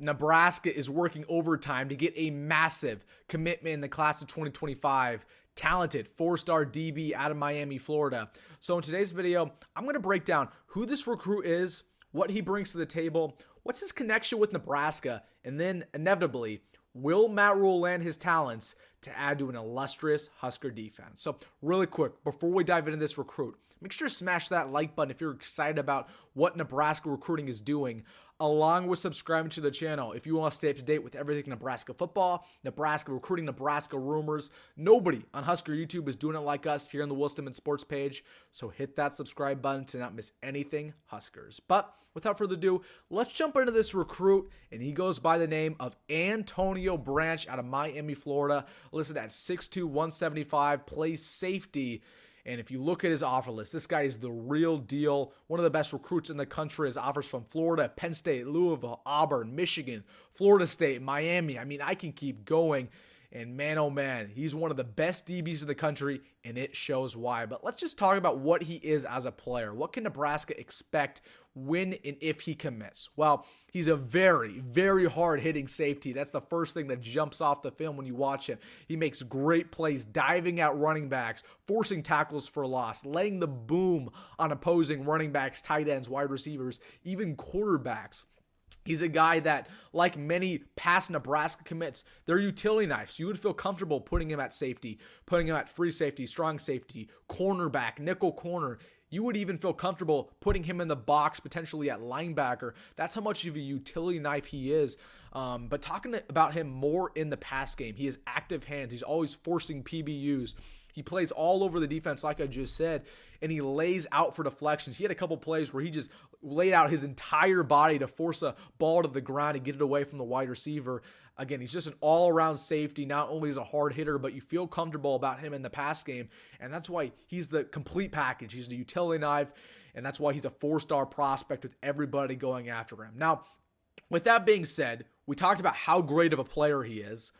Nebraska is working overtime to get a massive commitment in the class of 2025. Talented 4-star DB out of Miami, Florida. So in today's video, I'm going to break down who this recruit is, what he brings to the table, what's his connection with Nebraska, and then inevitably, will Matt Rhule land his talents to add to an illustrious Husker defense? So really quick, before we dive into this recruit, make sure to smash that like button if you're excited about what Nebraska recruiting is doing, along with subscribing to the channel if you want to stay up to date with everything Nebraska football, Nebraska recruiting, Nebraska rumors. Nobody on Husker YouTube is doing it like us here on the Wilston Sports page, so hit that subscribe button to not miss anything Huskers. But without further ado, let's jump into this recruit, and he goes by the name of Antonio Branch out of Miami, Florida, listed at 6'2", 175, plays safety. And if you look at his offer list, this guy is the real deal. One of the best recruits in the country. His offers from Florida, Penn State, Louisville, Auburn, Michigan, Florida State, Miami. I mean, I can keep going. And man, oh man, he's one of the best DBs in the country, and it shows why. But let's just talk about what he is as a player. What can Nebraska expect when and if he commits? Well, he's a very, very hard-hitting safety. That's the first thing that jumps off the film when you watch him. He makes great plays, diving at running backs, forcing tackles for loss, laying the boom on opposing running backs, tight ends, wide receivers, even quarterbacks. He's a guy that, like many past Nebraska commits, they're utility knives. You would feel comfortable putting him at safety, putting him at free safety, strong safety, cornerback, nickel corner. You would even feel comfortable putting him in the box, potentially at linebacker. That's how much of a utility knife he is. But talking about him more in the pass game, he has active hands. He's always forcing PBUs. He plays all over the defense, like I just said, and he lays out for deflections. He had a couple plays where he just laid out his entire body to force a ball to the ground and get it away from the wide receiver. Again, he's just an all-around safety. Not only is a hard hitter, but you feel comfortable about him in the pass game, and that's why he's the complete package. He's the utility knife, and that's why he's a 4-star prospect with everybody going after him. Now, with that being said, we talked about how great of a player he is.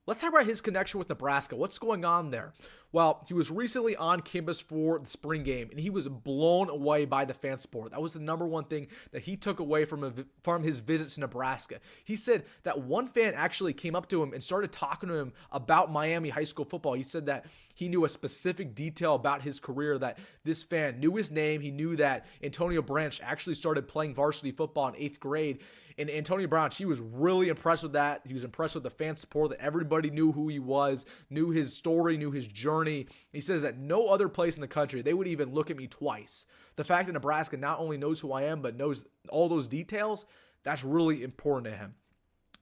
Let's talk about his connection with Nebraska. What's going on there? Well, he was recently on campus for the spring game, and he was blown away by the fan support. That was the number one thing that he took away from his visit to Nebraska. He said that one fan actually came up to him and started talking to him about Miami high school football. He said that he knew a specific detail about his career, that this fan knew his name. He knew that Antonio Branch actually started playing varsity football in 8th grade. And Antonio Branch, he was really impressed with that. He was impressed with the fan support, that everybody knew who he was, knew his story, knew his journey. He says that no other place in the country, they would even look at me twice. The fact that Nebraska not only knows who I am, but knows all those details, that's really important to him.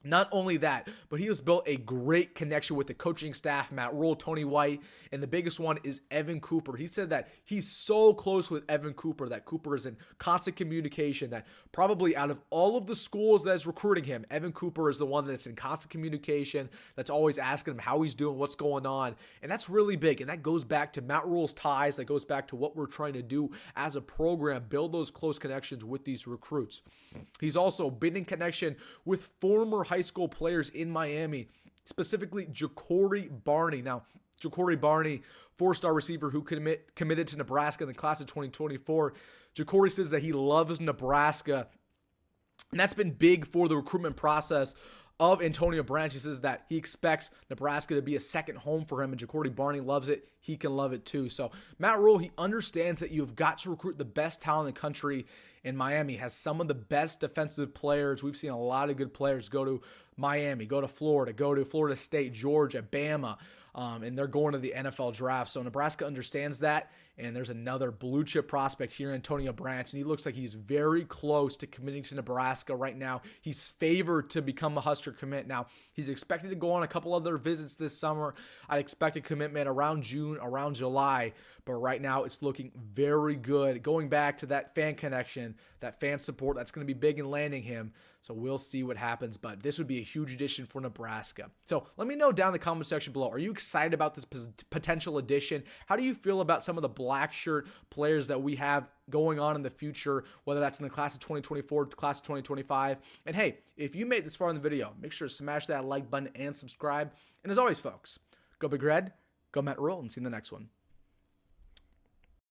Not only that, but he has built a great connection with the coaching staff, Matt Rhule, Tony White, and the biggest one is Evan Cooper. He said that he's so close with Evan Cooper, that Cooper is in constant communication, that probably out of all of the schools that's recruiting him, Evan Cooper is the one that's in constant communication, that's always asking him how he's doing, what's going on, and that's really big, and that goes back to Matt Rhule's ties, that goes back to what we're trying to do as a program, build those close connections with these recruits. He's also been in connection with former high school players in Miami, specifically Ja'Cory Barney. Now, Ja'Cory Barney, 4-star receiver who committed to Nebraska in the class of 2024. Ja'Cory says that he loves Nebraska, and that's been big for the recruitment process of Antonio Branch. He says that he expects Nebraska to be a second home for him, and Ja'Cory Barney loves it. He can love it too. So Matt Rhule, he understands that you've got to recruit the best talent in the country, and Miami has some of the best defensive players. We've seen a lot of good players go to Miami, go to Florida State, Georgia, Bama, and they're going to the NFL draft. So Nebraska understands that, and there's another blue chip prospect here, Antonio Branch, and he looks like he's very close to committing to Nebraska right now. He's favored to become a Husker commit. Now, he's expected to go on a couple other visits this summer. I'd expect a commitment around June, around July, but right now it's looking very good. Going back to that fan connection, that fan support, that's going to be big in landing him. So we'll see what happens, but this would be a huge addition for Nebraska. So let me know down in the comment section below. Are you excited about this potential addition? How do you feel about some of the black shirt players that we have going on in the future, whether that's in the class of 2024, class of 2025? And hey, if you made this far in the video, make sure to smash that like button and subscribe. And as always, folks, go Big Red, go Matt Rhule, and see you in the next one.